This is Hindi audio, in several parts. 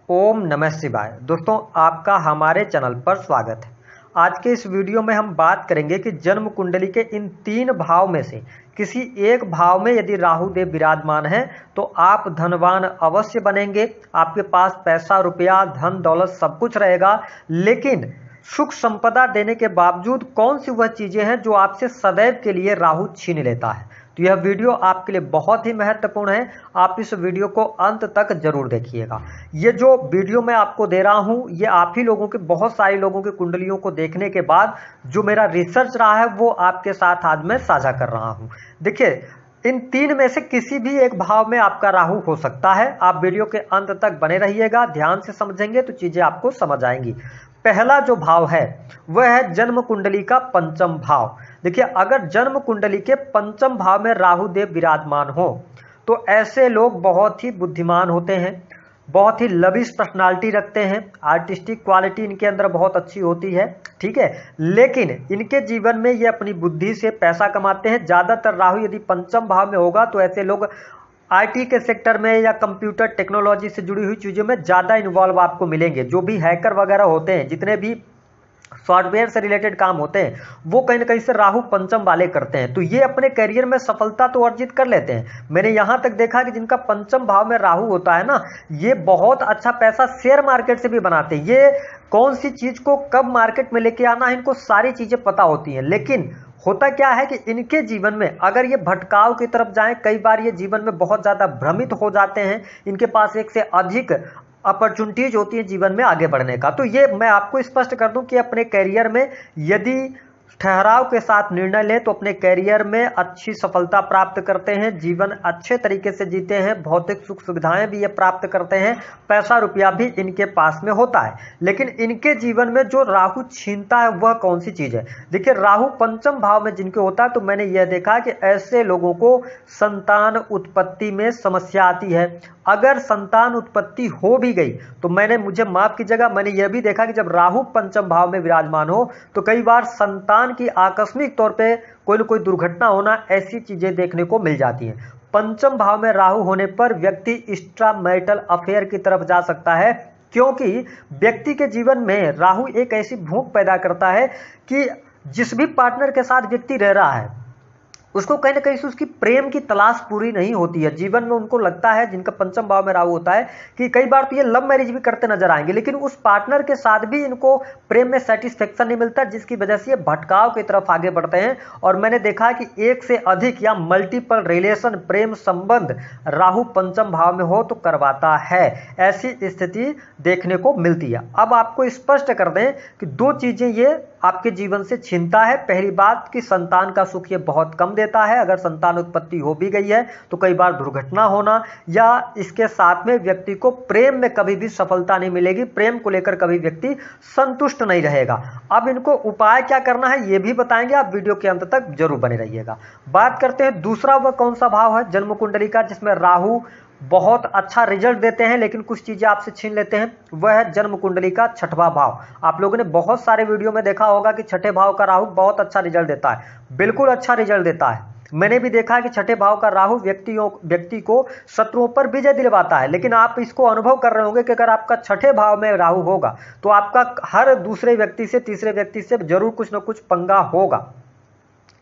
ओम नमः शिवाय। दोस्तों, आपका हमारे चैनल पर स्वागत है। आज के इस वीडियो में हम बात करेंगे कि जन्म कुंडली के इन 3 भाव में से किसी एक भाव में यदि राहु देव विराजमान है तो आप धनवान अवश्य बनेंगे। आपके पास पैसा, रुपया, धन दौलत सब कुछ रहेगा, लेकिन सुख संपदा देने के बावजूद कौन सी वह चीजें हैं जो आपसे सदैव के लिए राहु छीन लेता है। तो यह वीडियो आपके लिए बहुत ही महत्वपूर्ण है। आप इस वीडियो को अंत तक जरूर देखिएगा। ये जो वीडियो मैं आपको दे रहा हूं, ये आप ही लोगों के, बहुत सारे लोगों की कुंडलियों को देखने के बाद जो मेरा रिसर्च रहा है वो आपके साथ आज मैं साझा कर रहा हूं। देखिए, इन 3 में से किसी भी एक भाव में आपका राहु हो सकता है। आप वीडियो के अंत तक बने रहिएगा, ध्यान से समझेंगे तो चीजें आपको समझ आएंगी। पहला जो भाव है वह है जन्म कुंडली का पंचम भाव। देखिए, अगर जन्म कुंडली के पंचम भाव में राहु देव विराजमान हो तो ऐसे लोग बहुत ही बुद्धिमान होते हैं, बहुत ही लविश पर्सनालिटी रखते हैं, आर्टिस्टिक क्वालिटी इनके अंदर बहुत अच्छी होती है, ठीक है। लेकिन इनके जीवन में ये अपनी बुद्धि से पैसा कमाते हैं। ज्यादातर राहु यदि पंचम भाव में होगा तो ऐसे लोग आईटी के सेक्टर में या कंप्यूटर टेक्नोलॉजी से जुड़ी हुई चीज़ों में ज़्यादा इन्वॉल्व आपको मिलेंगे। जो भी हैकर वगैरह होते हैं, जितने भी सॉफ्टवेयर से रिलेटेड काम होते हैं, वो कहीं ना कहीं से राहु पंचम वाले करते हैं, तो ये अपने करियर में सफलता तो अर्जित कर लेते हैं। मैंने यहां तक देखा कि जिनका पंचम भाव में राहु होता है ना, ये बहुत अच्छा पैसा शेयर मार्केट से भी बनाते हैं। ये कौन सी चीज को कब मार्केट में लेके आना है, इनको सारी चीजें पता होती हैं। लेकिन होता क्या है कि इनके जीवन में अगर ये भटकाव की तरफ जाएं, कई बार ये जीवन में बहुत ज्यादा भ्रमित हो जाते हैं। इनके पास एक से अधिक अपॉर्चुनिटीज होती है जीवन में आगे बढ़ने का। तो ये मैं आपको स्पष्ट कर दूं कि अपने करियर में यदि ठहराव के साथ निर्णय लें तो अपने करियर में अच्छी सफलता प्राप्त करते हैं, जीवन अच्छे तरीके से जीते हैं, भौतिक सुख सुविधाएं भी ये प्राप्त करते हैं, पैसा रुपया भी इनके पास में होता है। लेकिन इनके जीवन में जो राहु छीनता है वह कौन सी चीज है? देखिए, राहु पंचम भाव में जिनके होता है तो मैंने यह देखा कि ऐसे लोगों को संतान उत्पत्ति में समस्या आती है। अगर संतान उत्पत्ति हो भी गई तो मुझे माफ कीजिएगा, मैंने यह भी देखा कि जब राहु पंचम भाव में विराजमान हो तो कई बार संतान की आकस्मिक तौर पे कोई न कोई दुर्घटना होना, ऐसी चीजें देखने को मिल जाती हैं। पंचम भाव में राहु होने पर व्यक्ति एक्स्ट्रा मैरिटल अफेयर की तरफ जा सकता है, क्योंकि व्यक्ति के जीवन में राहु एक ऐसी भूख पैदा करता है कि जिस भी पार्टनर के साथ व्यक्ति रह रहा है उसको कहीं ना कहीं से उसकी प्रेम की तलाश पूरी नहीं होती है। जीवन में उनको लगता है, जिनका पंचम भाव में राहु होता है, कि कई बार तो ये लव मैरिज भी करते नजर आएंगे, लेकिन उस पार्टनर के साथ भी इनको प्रेम में सेटिस्फेक्शन नहीं मिलता, जिसकी वजह से ये भटकाव की तरफ आगे बढ़ते हैं। और मैंने देखा कि एक से अधिक या मल्टीपल रिलेशन, प्रेम संबंध राहु पंचम भाव में हो तो करवाता है। ऐसी स्थिति देखने को मिलती है। अब आपको स्पष्ट कर दें कि 2 चीजें ये आपके जीवन से छीनता है। पहली बात कि संतान का सुख ये बहुत कम देता है। अगर संतान उत्पत्ति हो भी गई है तो कई बार दुर्घटना होना, या इसके साथ में व्यक्ति को प्रेम में कभी भी सफलता नहीं मिलेगी, प्रेम को लेकर कभी व्यक्ति संतुष्ट नहीं रहेगा। अब इनको उपाय क्या करना है ये भी बताएंगे, आप वीडियो के अंत तक जरूर बने रहिएगा। बात करते हैं दूसरा, वह कौन सा भाव है जन्म कुंडली का जिसमें राहु बहुत अच्छा रिजल्ट देते हैं लेकिन कुछ चीजें आपसे छीन लेते हैं। वह है जन्म कुंडली का छठवां भाव। आप लोगों ने बहुत सारे वीडियो में देखा होगा कि छठे भाव का राहु बहुत अच्छा रिजल्ट देता है, बिल्कुल अच्छा रिजल्ट देता है। मैंने भी देखा है कि छठे भाव का राहु व्यक्ति को शत्रुओं पर विजय दिलवाता है। लेकिन आप इसको अनुभव कर रहे होंगे कि अगर आपका छठे भाव में राहु होगा तो आपका हर दूसरे व्यक्ति से, तीसरे व्यक्ति से जरूर कुछ ना कुछ पंगा होगा,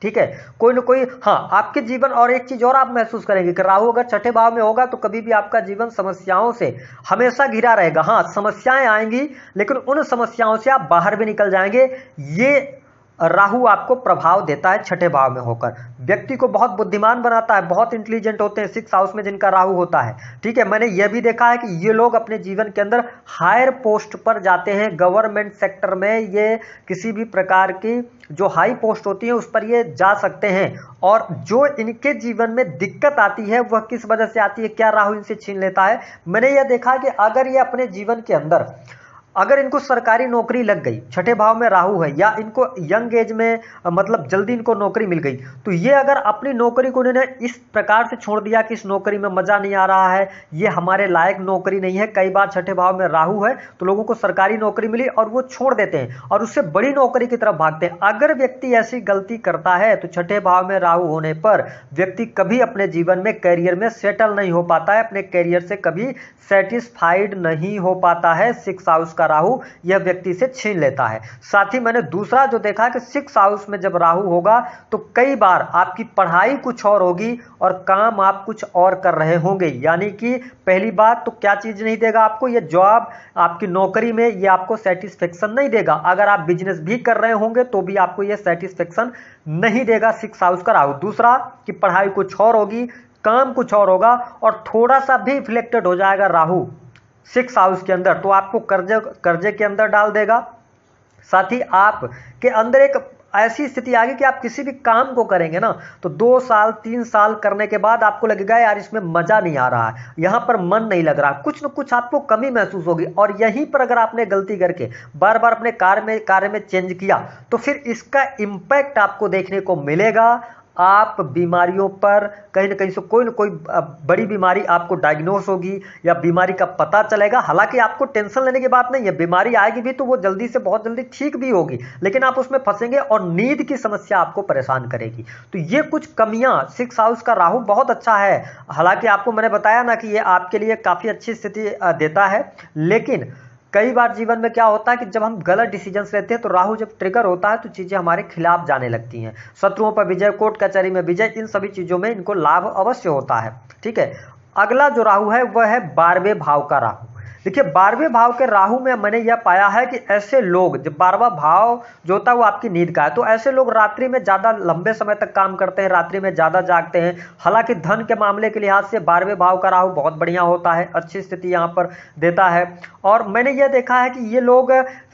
ठीक है, कोई ना कोई। हाँ, आपके जीवन, और एक चीज और आप महसूस करेंगे कि राहु अगर छठे भाव में होगा तो कभी भी आपका जीवन समस्याओं से हमेशा घिरा रहेगा। हाँ, समस्याएं आएंगी लेकिन उन समस्याओं से आप बाहर भी निकल जाएंगे। ये राहु आपको प्रभाव देता है छठे भाव में होकर। व्यक्ति को बहुत बुद्धिमान बनाता है, बहुत इंटेलिजेंट होते हैं 6th हाउस में जिनका राहु होता है, ठीक है। मैंने यह भी देखा है कि ये लोग अपने जीवन के अंदर हायर पोस्ट पर जाते हैं। गवर्नमेंट सेक्टर में ये किसी भी प्रकार की जो हाई पोस्ट होती है उस पर ये जा सकते हैं। और जो इनके जीवन में दिक्कत आती है वह किस वजह से आती है, क्या राहु इनसे छीन लेता है? मैंने यह देखा कि अगर ये अपने जीवन के अंदर अगर इनको सरकारी नौकरी लग गई, छठे भाव में राहु है, या इनको यंग एज में मतलब जल्दी इनको नौकरी मिल गई, तो ये अगर अपनी नौकरी को इन्होंने इस प्रकार से छोड़ दिया कि इस नौकरी में मजा नहीं आ रहा है, ये हमारे लायक नौकरी नहीं है, कई बार छठे भाव में राहु है तो लोगों को सरकारी नौकरी मिली और वो छोड़ देते हैं और उससे बड़ी नौकरी की तरफ भागते हैं। अगर व्यक्ति ऐसी गलती करता है तो छठे भाव में राहु होने पर व्यक्ति कभी अपने जीवन में कैरियर में सेटल नहीं हो पाता है, अपने कैरियर से कभी सेटिस्फाइड नहीं हो पाता है। 6 हाउस का राहु यह व्यक्ति से छीन लेता है। साथ ही मैंने दूसरा जो देखा कि 6 हाउस में जब राहु होगा तो कई बार आपकी पढ़ाई कुछ और होगी और काम आप कुछ और कर रहे होंगे। यानी कि पहली बात तो क्या चीज नहीं देगा आपको, ये जॉब आपकी नौकरी में ये आपको सेटिस्फेक्शन नहीं देगा। अगर आप बिजनेस भी कर रहे होंगे तो भी आपको ये सेटिस्फेक्शन नहीं देगा 6 हाउस का राहु। दूसरा कि पढ़ाई कुछ और होगी, काम कुछ और होगा और थोड़ा सा भी इफ्लेक्टेड हो जाएगा राहु 6 हाउस के अंदर तो आपको कर्जे के अंदर डाल देगा। साथ ही आप के अंदर एक ऐसी स्थिति आ गई कि आप किसी भी काम को करेंगे ना तो 2 साल 3 साल करने के बाद आपको लगेगा यार इसमें मजा नहीं आ रहा है, यहां पर मन नहीं लग रहा, कुछ न कुछ आपको कमी महसूस होगी। और यहीं पर अगर आपने गलती करके बार बार अपने कार्य में चेंज किया तो फिर इसका इंपैक्ट आपको देखने को मिलेगा। आप बीमारियों पर कहीं ना कहीं से कोई ना कोई बड़ी बीमारी आपको डायग्नोस होगी या बीमारी का पता चलेगा। हालांकि आपको टेंशन लेने की बात नहीं है, बीमारी आएगी भी तो वो जल्दी से बहुत जल्दी ठीक भी होगी, लेकिन आप उसमें फंसेंगे और नींद की समस्या आपको परेशान करेगी। तो ये कुछ कमियां 6 हाउस का राहु बहुत अच्छा है। हालांकि आपको मैंने बताया ना कि ये आपके लिए काफी अच्छी स्थिति देता है, लेकिन कई बार जीवन में क्या होता है कि जब हम गलत डिसीजंस लेते हैं तो राहु जब ट्रिगर होता है तो चीजें हमारे खिलाफ जाने लगती हैं। शत्रुओं पर विजय, कोर्ट कचहरी में विजय, इन सभी चीजों में इनको लाभ अवश्य होता है। ठीक है, अगला जो राहु है वह है 12वें भाव का राहु। देखिए 12वें भाव के राहु में मैंने यह पाया है कि ऐसे लोग, जब 12वां भाव जो होता है वो आपकी नींद का है, तो ऐसे लोग रात्रि में ज्यादा लंबे समय तक काम करते हैं, रात्रि में ज्यादा जागते हैं। हालांकि धन के मामले के लिहाज से 12वें भाव का राहु बहुत बढ़िया होता है, अच्छी स्थिति यहाँ पर देता है। और मैंने यह देखा है कि ये लोग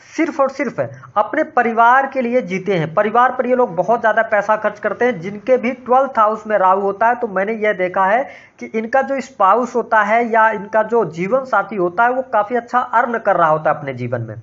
सिर्फ और सिर्फ अपने परिवार के लिए जीते हैं, परिवार पर ये लोग बहुत ज्यादा पैसा खर्च करते हैं। जिनके भी 12th हाउस में राहु होता है तो मैंने यह देखा है कि इनका जो स्पाउस होता है या इनका जो जीवन साथी होता है वो काफी अच्छा अर्न कर रहा होता है अपने जीवन में।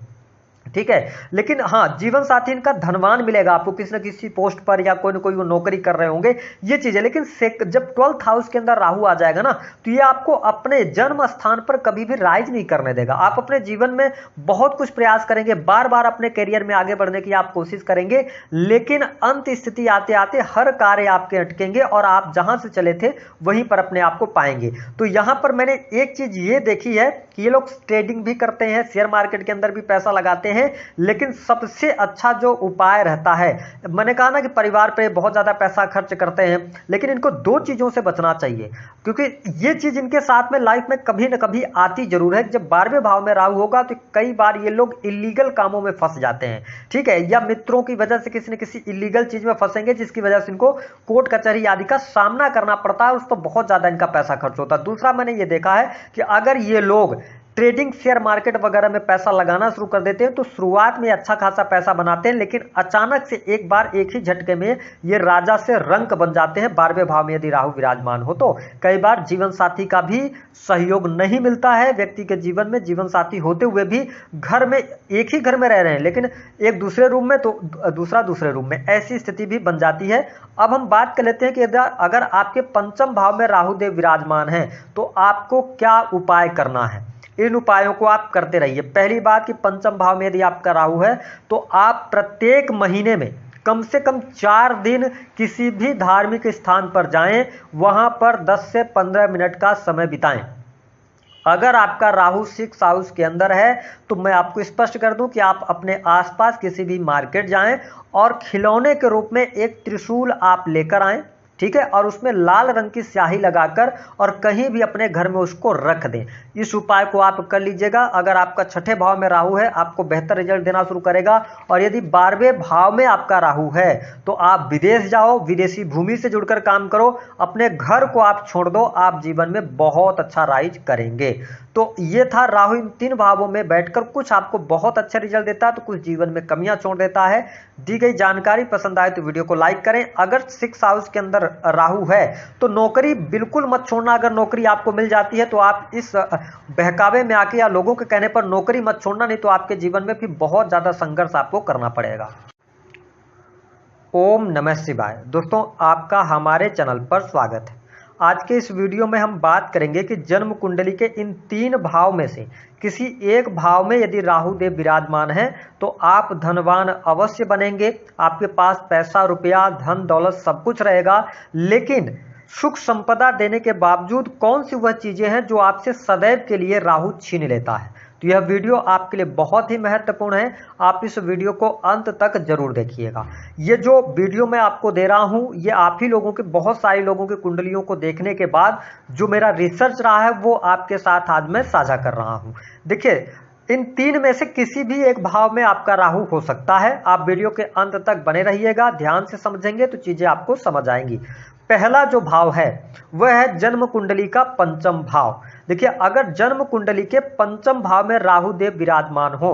ठीक है, लेकिन हाँ जीवन साथी इनका धनवान मिलेगा आपको किसी न किसी पोस्ट पर या कोई न कोई वो नौकरी कर रहे होंगे, ये चीज है। लेकिन जब 12th हाउस के अंदर राहु आ जाएगा ना तो ये आपको अपने जन्म स्थान पर कभी भी राइज नहीं करने देगा। आप अपने जीवन में बहुत कुछ प्रयास करेंगे, बार बार अपने करियर में आगे बढ़ने की आप कोशिश करेंगे, लेकिन अंत स्थिति आते आते हर कार्य आपके अटकेंगे और आप जहां से चले थे वहीं पर अपने आप को पाएंगे। तो यहां पर मैंने एक चीज ये देखी है कि ये लोग ट्रेडिंग भी करते हैं, शेयर मार्केट के अंदर भी पैसा लगाते हैं, लेकिन सबसे अच्छा जो उपाय रहता है, मैंने कहा ना कि परिवार पे बहुत ज्यादा पैसा खर्च करते हैं, लेकिन इनको 2 चीजों से बचना चाहिए, क्योंकि ये चीज इनके साथ में लाइफ में कभी ना कभी आती जरूर है। जब 12वें भाव में राहु होगा तो कई बार ये लोग इलीगल कामों में फंस जाते हैं। ठीक है, या मित्रों की वजह से किसी न किसी इलीगल चीज में फंसेंगे जिसकी वजह से इनको कोर्ट कचहरी आदि का सामना करना पड़ता है, उस पर बहुत ज्यादा इनका पैसा खर्च होता है। दूसरा मैंने ये देखा है कि अगर ये लोग ट्रेडिंग शेयर मार्केट वगैरह में पैसा लगाना शुरू कर देते हैं तो शुरुआत में अच्छा खासा पैसा बनाते हैं, लेकिन अचानक से एक बार एक ही झटके में ये राजा से रंक बन जाते हैं। 12वें भाव में यदि राहु विराजमान हो तो कई बार जीवन साथी का भी सहयोग नहीं मिलता है व्यक्ति के जीवन में। जीवन साथी होते हुए भी घर में एक ही घर में रह रहे हैं लेकिन एक दूसरे रूम में तो दूसरा दूसरे रूम में, ऐसी स्थिति भी बन जाती है। अब हम बात कर लेते हैं कि अगर आपके 5म भाव में राहु देव विराजमान है तो आपको क्या उपाय करना है। इन उपायों को आप करते रहिए। पहली बात कि 5म भाव में यदि आपका राहु है तो आप प्रत्येक महीने में कम से कम 4 दिन किसी भी धार्मिक स्थान पर जाएं, वहां पर 10 से 15 मिनट का समय बिताएं। अगर आपका राहु 6 हाउस के अंदर है तो मैं आपको स्पष्ट कर दूं कि आप अपने आसपास किसी भी मार्केट जाएं और खिलौने के रूप में एक त्रिशूल आप लेकर आएं। ठीक है, और उसमें लाल रंग की स्याही लगाकर और कहीं भी अपने घर में उसको रख दें। इस उपाय को आप कर लीजिएगा। अगर आपका 6ठे भाव में राहु है आपको बेहतर रिजल्ट देना शुरू करेगा, और यदि 12वें भाव में आपका राहु है तो आप विदेश जाओ, विदेशी भूमि से जुड़कर काम करो, अपने घर को आप छोड़ दो, आप जीवन में बहुत अच्छा राइज करेंगे। तो ये था राहु इन 3 भावों में बैठकर कुछ आपको बहुत अच्छा रिजल्ट देता है तो कुछ जीवन में कमियां छोड़ देता है। दी गई जानकारी पसंद आए तो वीडियो को लाइक करें। अगर 6 हाउस के अंदर अगर राहु है तो नौकरी बिल्कुल मत छोड़ना। अगर नौकरी आपको मिल जाती है तो आप इस बहकावे में आके या लोगों के कहने पर नौकरी मत छोड़ना, नहीं तो आपके जीवन में फिर बहुत ज़्यादा संघर्ष आपको करना पड़ेगा। ओम नमः शिवाय। दोस्तों, आपका हमारे चैनल पर स्वागत है। आज के इस वीडियो में हम बात करेंगे कि जन्म कुंडली के इन 3 भाव में से किसी एक भाव में यदि राहु देव विराजमान है तो आप धनवान अवश्य बनेंगे। आपके पास पैसा, रुपया, धन दौलत सब कुछ रहेगा, लेकिन सुख संपदा देने के बावजूद कौन सी वह चीजें हैं जो आपसे सदैव के लिए राहु छीन लेता है। तो यह वीडियो आपके लिए बहुत ही महत्वपूर्ण है। आप इस वीडियो को अंत तक जरूर देखिएगा। ये जो वीडियो मैं आपको दे रहा हूं, ये आप ही लोगों के, बहुत सारे लोगों की कुंडलियों को देखने के बाद जो मेरा रिसर्च रहा है वो आपके साथ आज मैं साझा कर रहा हूं। देखिए, इन 3 में से किसी भी एक भाव में आपका राहु हो सकता है। आप वीडियो के अंत तक बने रहिएगा, ध्यान से समझेंगे तो चीजें आपको समझ आएंगी। पहला जो भाव है वह है जन्म कुंडली का पंचम भाव। देखिए, अगर जन्म कुंडली के पंचम भाव में राहु देव विराजमान हो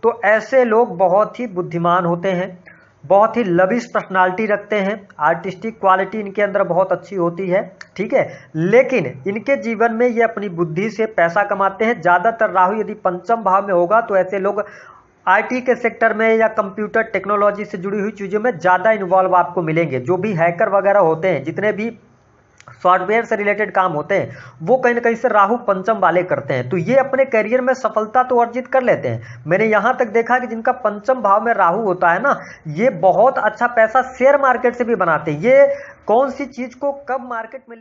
तो ऐसे लोग बहुत ही बुद्धिमान होते हैं, बहुत ही लविश पर्सनालिटी रखते हैं, आर्टिस्टिक क्वालिटी इनके अंदर बहुत अच्छी होती है, ठीक है। लेकिन इनके जीवन में ये अपनी बुद्धि से पैसा कमाते हैं। ज़्यादातर राहु यदि पंचम भाव में होगा तो ऐसे लोग आईटी के सेक्टर में या कंप्यूटर टेक्नोलॉजी से जुड़ी हुई चीज़ों में ज़्यादा इन्वॉल्व आपको मिलेंगे। जो भी हैकर वगैरह होते हैं, जितने भी सॉफ्टवेयर से रिलेटेड काम होते हैं, वो कहीं ना कहीं से राहु पंचम वाले करते हैं, तो ये अपने करियर में सफलता तो अर्जित कर लेते हैं। मैंने यहाँ तक देखा कि जिनका पंचम भाव में राहु होता है ना, ये बहुत अच्छा पैसा शेयर मार्केट से भी बनाते हैं। ये कौन सी चीज़ को कब मार्केट में